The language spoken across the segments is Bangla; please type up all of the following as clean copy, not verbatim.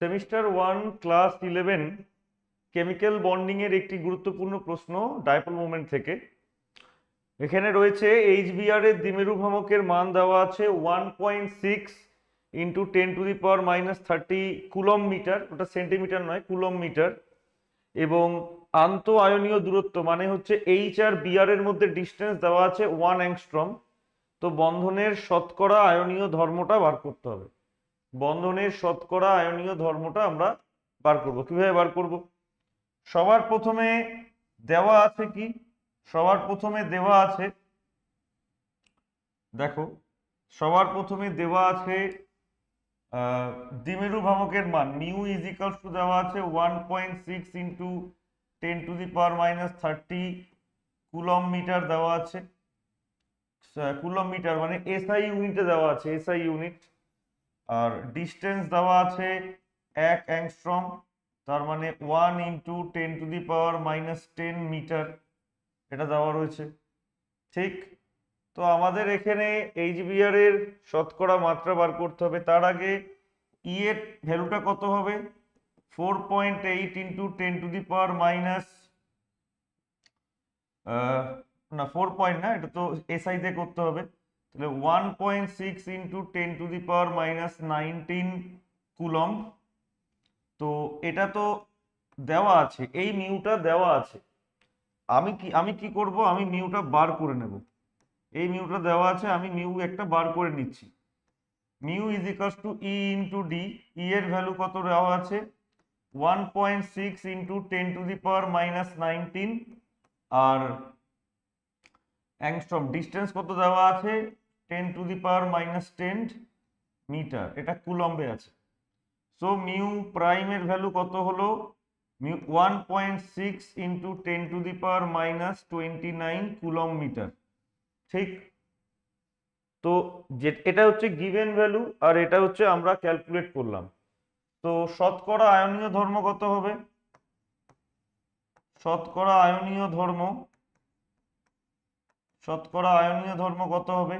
সেমিস্টার 1 ক্লাস 11 কেমিক্যাল বন্ডিং এর একটি গুরুত্বপূর্ণ প্রশ্ন ডাইপোল মোমেন্ট থেকে। এখানে রয়েছে এইচবিআর এর দ্বিমেরু ভ্রামকের মান দেওয়া আছে 1.6 ইন্টু 10⁻³ কুলম মিটার, ওটা সেন্টিমিটার নয়, কুলম মিটার। এবং আন্ত আয়নীয় দূরত্ব মানে হচ্ছে এইচ আর বিআর এর মধ্যে ডিস্টেন্স দেওয়া আছে 1 অ্যাংস্ট্রম। তো বন্ধনের শতকরা আয়নীয় ধর্মটা বার করতে হবে। বন্ধনের শতকরা আয়নীয় ধর্মটা আমরা বার করব। কিভাবে বার করব? সবার প্রথমে দেওয়া আছে কি? সবার প্রথমে দেওয়া আছে, দেখো, সবার প্রথমে দেওয়া আছে দ্বিমেরু ভ্রামকের মান মিউ ইজ ইকুয়ালস টু দেওয়া আছে 1.6 ইন্টু 10⁻³ কুলম মিটার দেওয়া আছে। কুলম মিটার মানে এসআই ইউনিটে দেওয়া আছে, এসআই ইউনিট। আর ডিস্টেন্স দেওয়া আছে 1 অ্যাংস্ট্রম, তার মানে 1 ইন্টু 10⁻10 মিটার, এটা দেওয়া রয়েছে। ঠিক, তো আমাদের এখানে এইচবিআর এর শতকরা মাত্রা বার করতে হবে। তার আগে ই এর ভ্যালুটা কত হবে? 4.8 ইন্টু 10⁻, না 4 পয়েন্ট না, এটা তো এসআই তে করতে হবে। তাহলে 1.6 ইন্টু 10⁻19 কুলম। তো এটা তো দেওয়া আছে, এই মিউটা দেওয়া আছে। আমি কি করব? আমি মিউটা বার করে নেব। এই মিউটা দেওয়া আছে, আমি মিউ একটা বার করে নিচ্ছি। Mu is equals to E into D. E এর ভ্যালু কত দেওয়া আছে? 1.6 ইন্টু 10⁻19। আর অ্যাংস্ট্রম ডিস্টেন্স কত দেওয়া আছে? 10⁻10 মিটার, এটা কুলম্বে আছে। সো মিউ প্রাইমের ভ্যালু কত হলো? Mu 1.6 into 10⁻29 coulomb metre. ঠিক, তো এটা হচ্ছে গিভেন ভ্যালু আর এটা হচ্ছে আমরা ক্যালকুলেট করলাম। তো শতকরা আয়নীয় ধর্ম কত হবে? শতকরা আয়নীয় ধর্ম, শতকরা আয়নীয় ধর্ম কত হবে?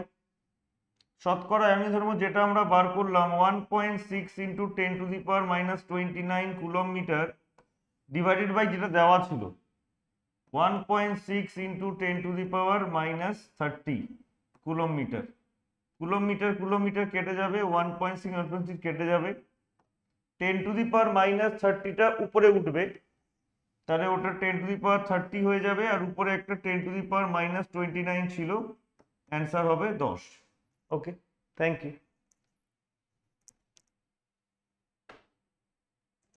শতকরা আয়নীয় ধর্ম যেটা আমরা বার করলাম 1.6 into 10⁻29 coulomb metre divided by যেটা দেওয়া ছিল 1.6 into 10⁻30 coulomb metre. Coulomb metre coulomb metre কেটে যাবে, 1.6 কেটে যাবে, 10⁻30টা উপরে উঠবে, তাহলে ওটা 10⁻30 হয়ে যাবে, আর উপরে একটা 10⁻29 ছিল, অ্যান্সার হবে 10। ওকে, থ্যাংক ইউ।